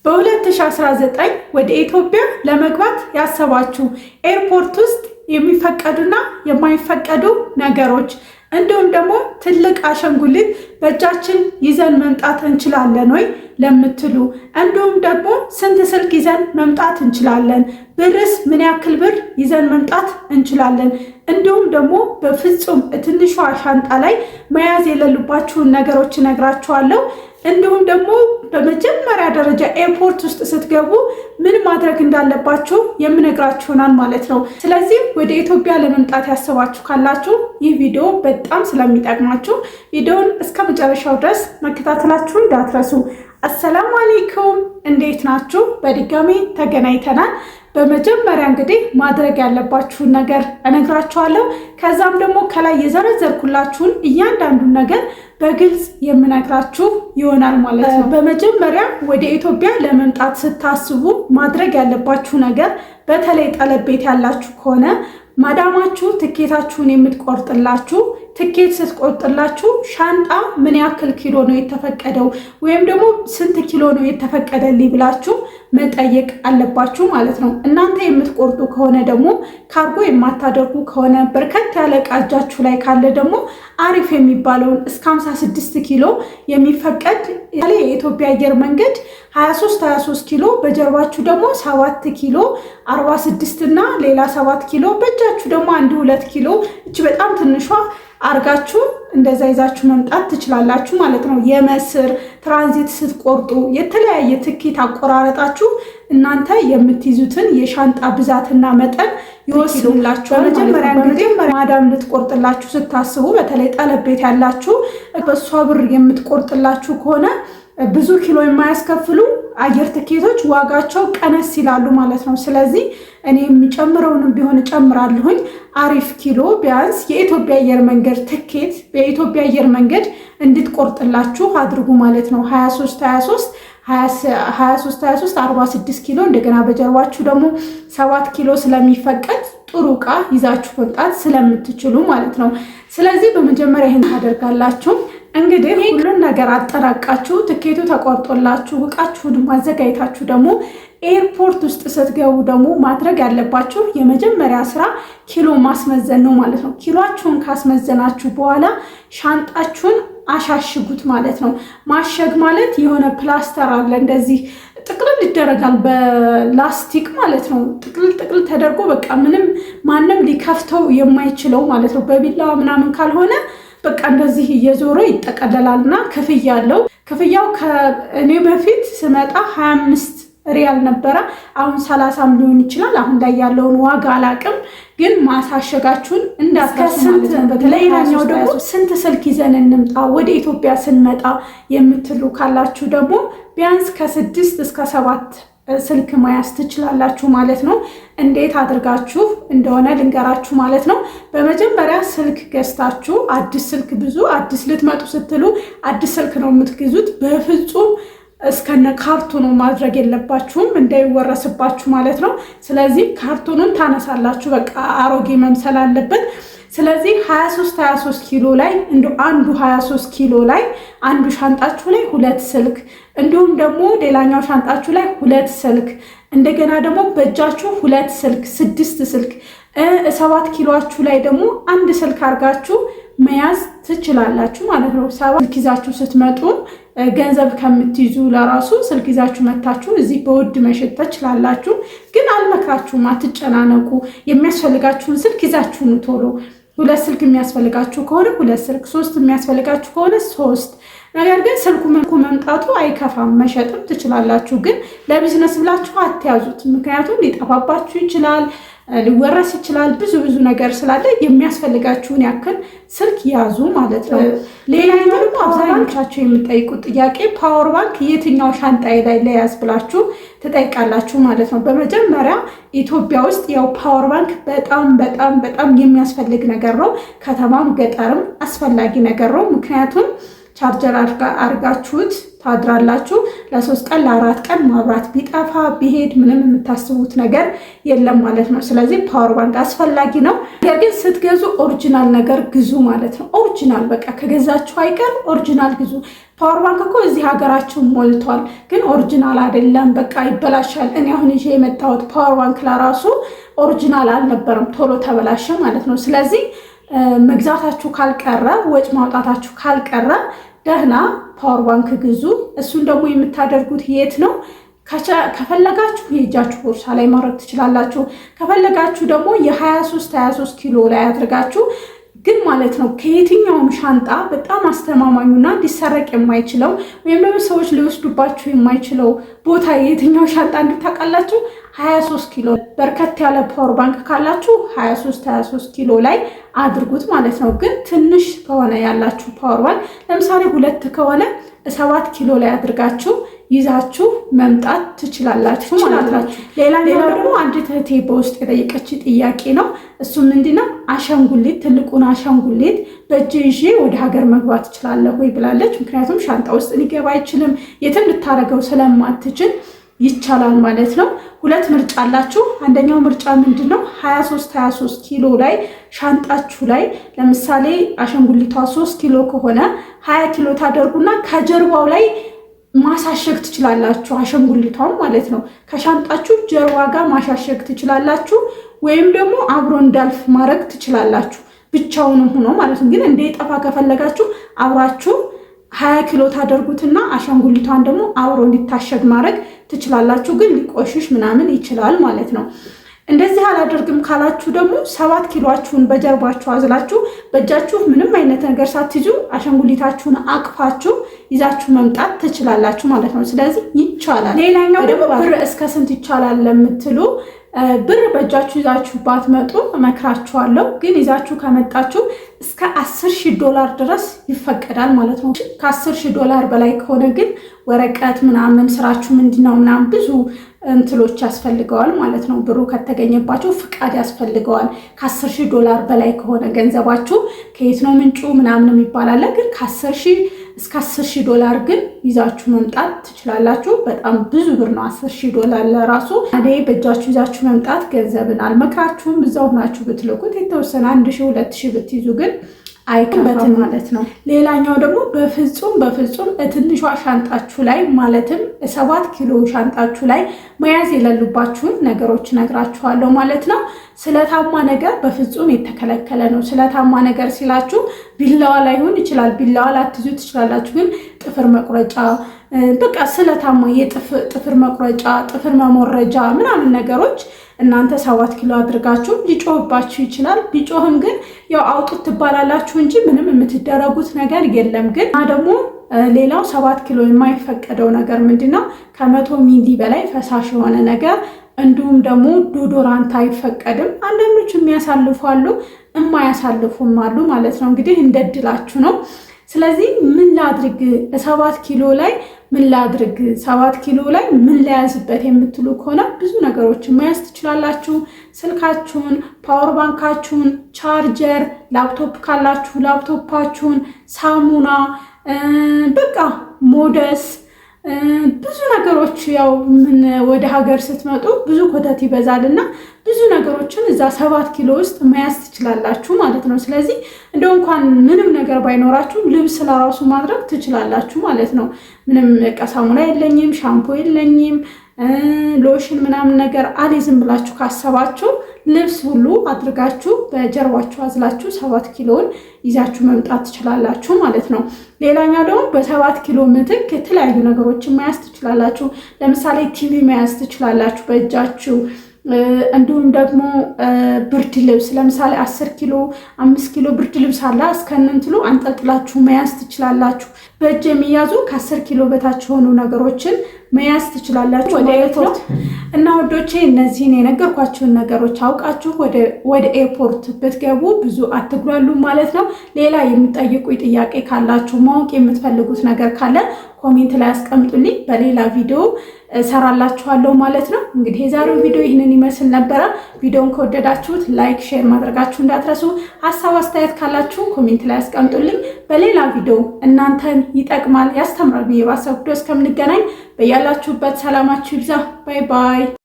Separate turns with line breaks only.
በ2019 ወደ ኢትዮጵያ ለመግባት ያሰባችሁ ኤርፖርት ውስጥ የሚፈቀዱና የማይፈቀዱ ነገሮች እንዲሁም ደግሞ ትልቅ አሻንጉሊት በእጃችን ይዘን መምጣት እንችላለን ወይ ለምትሉ፣ እንዲሁም ደግሞ ስንት ስልክ ይዘን መምጣት እንችላለን፣ ብርስ ምን ያክል ብር ይዘን መምጣት እንችላለን፣ እንዲሁም ደግሞ በፍጹም ትንሿ ሻንጣ ላይ መያዝ የሌሉባችሁን ነገሮች እነግራችኋለሁ። እንዲሁም ደግሞ በመጀመሪያ ደረጃ ኤርፖርት ውስጥ ስትገቡ ምን ማድረግ እንዳለባችሁ የምነግራችሁናል ማለት ነው። ስለዚህ ወደ ኢትዮጵያ ለመምጣት ያሰባችሁ ካላችሁ ይህ ቪዲዮ በጣም ስለሚጠቅማችሁ ቪዲዮውን እስከ መጨረሻው ድረስ መከታተላችሁን እንዳትረሱ። አሰላሙ አለይኩም፣ እንዴት ናችሁ? በድጋሚ ተገናኝተናል። በመጀመሪያ እንግዲህ ማድረግ ያለባችሁን ነገር እነግራችኋለሁ። ከዛም ደግሞ ከላይ የዘረዘርኩላችሁን እያንዳንዱን ነገር በግልጽ የምነግራችሁ ይሆናል ማለት ነው። በመጀመሪያ ወደ ኢትዮጵያ ለመምጣት ስታስቡ ማድረግ ያለባችሁ ነገር፣ በተለይ ጠለብ ቤት ያላችሁ ከሆነ ማዳማችሁ ትኬታችሁን የምትቆርጥላችሁ ትኬት ስትቆርጥላችሁ ሻንጣ ምን ያክል ኪሎ ነው የተፈቀደው ወይም ደግሞ ስንት ኪሎ ነው የተፈቀደልኝ ብላችሁ መጠየቅ አለባችሁ ማለት ነው። እናንተ የምትቆርጡ ከሆነ ደግሞ ካርጎ የማታደርጉ ከሆነ በርከት ያለ ዕቃ እጃችሁ ላይ ካለ ደግሞ አሪፍ የሚባለውን እስከ 56 ኪሎ የሚፈቀድ የኢትዮጵያ አየር መንገድ 23 ኪሎ በጀርባችሁ ደግሞ 7 ኪሎ 46 እና ሌላ 7 ኪሎ በእጃችሁ ደግሞ 1-2 ኪሎ እቺ በጣም ትንሿ አርጋችሁ እንደዛ ይዛችሁ መምጣት ትችላላችሁ ማለት ነው። የመስር ትራንዚት ስትቆርጡ የተለያየ ትኬት አቆራረጣችሁ እናንተ የምትይዙትን የሻንጣ ብዛትና መጠን ይወስኑላችኋል። መጀመሪያ እንግዲህ ማዳም ልትቆርጥላችሁ ስታስቡ በተለይ ጠለብ ቤት ያላችሁ በሷ ብር የምትቆርጥላችሁ ከሆነ ብዙ ኪሎ የማያስከፍሉ አየር ትኬቶች ዋጋቸው ቀነስ ይላሉ ማለት ነው። ስለዚህ እኔ የሚጨምረውንም ቢሆን እጨምራለሁኝ። አሪፍ ኪሎ ቢያንስ የኢትዮጵያ አየር መንገድ ትኬት በኢትዮጵያ አየር መንገድ እንድትቆርጥላችሁ አድርጉ ማለት ነው። 23 46 ኪሎ እንደገና በጀርባችሁ ደግሞ 7 ኪሎ ስለሚፈቀድ ጥሩ ዕቃ ይዛችሁ መምጣት ስለምትችሉ ማለት ነው። ስለዚህ በመጀመሪያ ይህን ታደርጋላችሁ። እንግዲህ ሁሉን ነገር አጠራቃችሁ ትኬቱ ተቆርጦላችሁ ዕቃችሁን ማዘጋጀታችሁ ደግሞ ኤርፖርት ውስጥ ስትገቡ ደግሞ ማድረግ ያለባችሁ የመጀመሪያ ስራ ኪሎ ማስመዘን ነው ማለት ነው። ኪሎአችሁን ካስመዘናችሁ በኋላ ሻንጣችሁን አሻሽጉት ማለት ነው። ማሸግ ማለት የሆነ ፕላስተር አለ እንደዚህ ጥቅልል ይደረጋል በላስቲክ ማለት ነው። ጥቅልል ተደርጎ በቃ ማንም ሊከፍተው የማይችለው ማለት ነው። በቢላዋ ምናምን ካልሆነ በቃ እንደዚህ እየዞረ ይጠቀለላል እና ክፍያ አለው። ክፍያው ከእኔ በፊት ስመጣ 25 ሪያል ነበረ። አሁን 30 ሊሆን ይችላል። አሁን ላይ ያለውን ዋጋ አላቅም፣ ግን ማሳሸጋችሁን እንዳትረሱ ማለት ነው። በተለይ ሌላኛው ደግሞ ስንት ስልክ ይዘን እንምጣ ወደ ኢትዮጵያ ስንመጣ የምትሉ ካላችሁ ደግሞ ቢያንስ ከ6 እስከ 7 ስልክ መያዝ ትችላላችሁ ማለት ነው። እንዴት አድርጋችሁ እንደሆነ ልንገራችሁ ማለት ነው። በመጀመሪያ ስልክ ገዝታችሁ አዲስ ስልክ አዲስ ልትመጡ ስትሉ አዲስ ስልክ ነው የምትገዙት። በፍጹም እስከነ ካርቶኑ ማድረግ የለባችሁም እንዳይወረስባችሁ ማለት ነው። ስለዚህ ካርቶኑን ታነሳላችሁ። በቃ አሮጌ መምሰል አለበት። ስለዚህ 23 ኪሎ ላይ አንዱ 23 ኪሎ ላይ አንዱ ሻንጣችሁ ላይ 2 ስልክ እንዲሁም ደግሞ ሌላኛው ሻንጣችሁ ላይ 2 ስልክ እንደገና ደግሞ በእጃችሁ 2 ስልክ 6 ስልክ 7 ኪሎአችሁ ላይ ደግሞ 1 ስልክ አድርጋችሁ መያዝ ትችላላችሁ ማለት ነው። 7 ስልክ ይዛችሁ ስትመጡ ገንዘብ ከምትይዙ ለራሱ ስልክ ይዛችሁ መታችሁ እዚህ በውድ መሸጥ ትችላላችሁ። ግን አልመክራችሁም፣ አትጨናነቁ። የሚያስፈልጋችሁን ስልክ ይዛችሁን ቶሎ 2 ስልክ የሚያስፈልጋችሁ ከሆነ 2 ስልክ፣ 3 የሚያስፈልጋችሁ ከሆነ 3። ነገር ግን ስልኩ መምጣቱ አይከፋም፣ መሸጥም ትችላላችሁ። ግን ለቢዝነስ ብላችሁ አትያዙት፣ ምክንያቱም ሊጠፋባችሁ ይችላል፣ ሊወረስ ይችላል። ብዙ ነገር ስላለ የሚያስፈልጋችሁን ያክል ስልክ ያዙ ማለት ነው። ሌላኛው ደግሞ አብዛኞቻችሁ የምጠይቁት ጥያቄ ፓወር ባንክ የትኛው ሻንጣዬ ላይ ለያዝ ብላችሁ ትጠይቃላችሁ ማለት ነው። በመጀመሪያ ኢትዮጵያ ውስጥ ያው ፓወር ባንክ በጣም የሚያስፈልግ ነገር ነው። ከተማም ገጠርም አስፈላጊ ነገር ነው። ምክንያቱም ቻርጀር አድርጋችሁት ታድራላችሁ። ለ3 ቀን ለ4 ቀን ማብራት ቢጠፋ ቢሄድ ምንም የምታስቡት ነገር የለም ማለት ነው። ስለዚህ ፓወር ባንክ አስፈላጊ ነው። ነገር ግን ስትገዙ ኦሪጂናል ነገር ግዙ ማለት ነው። ኦሪጂናል በቃ ከገዛችሁ አይቀር ኦሪጂናል ግዙ። ፓወር ባንክ እኮ እዚህ ሀገራችን ሞልቷል፣ ግን ኦሪጂናል አይደለም፣ በቃ ይበላሻል። እኔ አሁን ይዤ የመጣሁት ፓወር ባንክ ለራሱ ኦሪጂናል አልነበረም፣ ቶሎ ተበላሸ ማለት ነው። ስለዚህ መግዛታችሁ ካልቀረ ወጭ ማውጣታችሁ ካልቀረ ደህና ፓወር ባንክ ግዙ። እሱን ደግሞ የምታደርጉት የት ነው? ከፈለጋችሁ የእጃችሁ ቦርሳ ላይ ማድረግ ትችላላችሁ። ከፈለጋችሁ ደግሞ የ23 ኪሎ ላይ አድርጋችሁ ግን ማለት ነው ከየትኛውም ሻንጣ በጣም አስተማማኙና ሊሰረቅ የማይችለው ወይም ደግሞ ሰዎች ሊወስዱባችሁ የማይችለው ቦታ የትኛው ሻንጣ እንድታውቃላችሁ 23 ኪሎ። በርከት ያለ ፓወር ባንክ ካላችሁ 23 ኪሎ ላይ አድርጉት ማለት ነው። ግን ትንሽ ከሆነ ያላችሁ ፓወር ባንክ ለምሳሌ 2 ከሆነ 7 ኪሎ ላይ አድርጋችሁ ይዛችሁ መምጣት ትችላላችሁ ማለት ነው። ሌላኛው ደግሞ አንድ እህቴ በውስጥ የጠየቀች ጥያቄ ነው። እሱም ምንድነው አሻንጉሊት፣ ትልቁን አሻንጉሊት በእጅ ይዤ ወደ ሀገር መግባት እችላለሁ ወይ ብላለች። ምክንያቱም ሻንጣ ውስጥ ሊገባ አይችልም፣ የትም ልታረገው ስለማትችል ይቻላል ማለት ነው። 2 ምርጫ አላችሁ። አንደኛው ምርጫ ምንድነው 23 ኪሎ ላይ ሻንጣችሁ ላይ ለምሳሌ አሻንጉሊቷ 3 ኪሎ ከሆነ 20 ኪሎ ታደርጉና ከጀርባው ላይ ማሳሸግ ትችላላችሁ። አሻንጉሊቷን ማለት ነው ከሻንጣችሁ ጀርባ ጋር ማሻሸግ ትችላላችሁ፣ ወይም ደግሞ አብሮ እንዳልፍ ማድረግ ትችላላችሁ፣ ብቻውንም ሆኖ ማለት ነው። ግን እንደጠፋ ከፈለጋችሁ አብራችሁ 20 ኪሎ ታደርጉትና አሻንጉሊቷን ደግሞ አብሮ እንዲታሸግ ማድረግ ትችላላችሁ። ግን ሊቆሽሽ ምናምን ይችላል ማለት ነው። እንደዚህ አላደርግም ካላችሁ ደግሞ 7 ኪሎአችሁን በጀርባችሁ አዝላችሁ በእጃችሁ ምንም አይነት ነገር ሳትይዙ አሻንጉሊታችሁን አቅፋችሁ ይዛችሁ መምጣት ትችላላችሁ ማለት ነው። ስለዚህ ይቻላል። ሌላኛው ደግሞ ብር እስከ ስንት ይቻላል ለምትሉ ብር በእጃችሁ ይዛችሁ ባትመጡ እመክራችኋለሁ። ግን ይዛችሁ ከመጣችሁ እስከ $10,000 ድረስ ይፈቀዳል ማለት ነው። ከ$10,000 በላይ ከሆነ ግን ወረቀት ምናምን ስራችሁ ምንድነው ምናምን ብዙ እንትሎች ያስፈልገዋል ማለት ነው። ብሩ ከተገኘባችሁ ፍቃድ ያስፈልገዋል። ከ$10,000 በላይ ከሆነ ገንዘባችሁ ከየት ነው ምንጩ ምናምን የሚባል ግን ከ10,000 እስከ $10,000 ግን ይዛችሁ መምጣት ትችላላችሁ። በጣም ብዙ ብር ነው $10,000 ለራሱ። እኔ በእጃችሁ ይዛችሁ መምጣት ገንዘብን አልመክራችሁም። እዛው ናችሁ ብትልኩት የተወሰነ 1,000 2,000 ብትይዙ ግን አይከበትም ማለት ነው። ሌላኛው ደግሞ በፍጹም ትንሿ ሻንጣችሁ ላይ ማለትም 7 ኪሎ ሻንጣችሁ ላይ መያዝ የሌሉባችሁን ነገሮች ነግራችኋለሁ ማለት ነው። ስለታማ ነገር በፍጹም የተከለከለ ነው። ስለታማ ነገር ሲላችሁ ቢላዋ ላይሆን ይችላል፣ ቢላዋ ላትይዙ ትችላላችሁ። ግን ጥፍር መቁረጫ በቃ ስለታማ የጥፍር መቁረጫ፣ ጥፍር መሞረጃ ምናምን ነገሮች እናንተ 7 ኪሎ አድርጋችሁ ሊጮህባችሁ ይችላል። ቢጮህም ግን ያው አውጡት ትባላላችሁ እንጂ ምንም የምትደረጉት ነገር የለም። ግን ደግሞ ሌላው 7 ኪሎ የማይፈቀደው ነገር ምንድነው? ከ100 ሚሊ በላይ ፈሳሽ የሆነ ነገር እንዲሁም ደግሞ ዶዶራንት አይፈቀድም። አንዳንዶች የሚያሳልፉ አሉ፣ የማያሳልፉም አሉ ማለት ነው። እንግዲህ እንደድላችሁ ነው። ስለዚህ ምን ላድርግ 7 ኪሎ ላይ ምን ላድርግ 7 ኪሎ ላይ ምን ለያዝበት የምትሉ ከሆነ ብዙ ነገሮችን መያዝ ትችላላችሁ። ስልካችሁን፣ ፓወር ባንካችሁን፣ ቻርጀር፣ ላፕቶፕ ካላችሁ ላፕቶፓችሁን፣ ሳሙና፣ በቃ ሞደስ፣ ብዙ ነገሮች ያው ምን ወደ ሀገር ስትመጡ ብዙ ኮተት ይበዛልና ብዙ ነገሮችን እዛ 7 ኪሎ ውስጥ መያዝ ትችላላችሁ ማለት ነው። ስለዚህ እንደው እንኳን ምንም ነገር ባይኖራችሁ ልብስ ለራሱ ማድረግ ትችላላችሁ ማለት ነው። ምንም ሳሙና የለኝም፣ ሻምፖ የለኝም፣ ሎሽን ምናምን ነገር አልይዝም ብላችሁ ካሰባችሁ ልብስ ሁሉ አድርጋችሁ በጀርባችሁ አዝላችሁ 7 ኪሎን ይዛችሁ መምጣት ትችላላችሁ ማለት ነው። ሌላኛው ደግሞ በ7 ኪሎ ምትክ የተለያዩ ነገሮችን መያዝ ትችላላችሁ። ለምሳሌ ቲቪ መያዝ ትችላላችሁ በእጃችሁ። እንዲሁም ደግሞ ብርድ ልብስ ለምሳሌ 10 ኪሎ 5 ኪሎ ብርድ ልብስ አለ እስከነንትሉ አንጠልጥላችሁ መያዝ ትችላላችሁ። በእጅ የሚያዙ ከ10 ኪሎ በታች የሆኑ ነገሮችን መያዝ ትችላላችሁ ወደ ኤርፖርት እና ወዶቼ እነዚህን የነገርኳችሁን ነገሮች አውቃችሁ ወደ ኤርፖርት ብትገቡ ብዙ አትጉላሉ ማለት ነው። ሌላ የምትጠይቁ ጥያቄ ካላችሁ ማወቅ የምትፈልጉት ነገር ካለ ኮሜንት ላይ አስቀምጡልኝ። በሌላ ቪዲዮ ሰራላችኋለሁ ማለት ነው። እንግዲህ የዛሬው ቪዲዮ ይህንን ይመስል ነበረ። ቪዲዮውን ከወደዳችሁት ላይክ፣ ሼር ማድረጋችሁ እንዳትረሱ። ሀሳብ አስተያየት ካላችሁ ኮሜንት ላይ አስቀምጡልኝ። በሌላ ቪዲዮ እናንተን ይጠቅማል ያስተምራል ብዬ ባሰብኩት እስከምንገናኝ በያላችሁበት ሰላማችሁ ይብዛ። ባይ ባይ።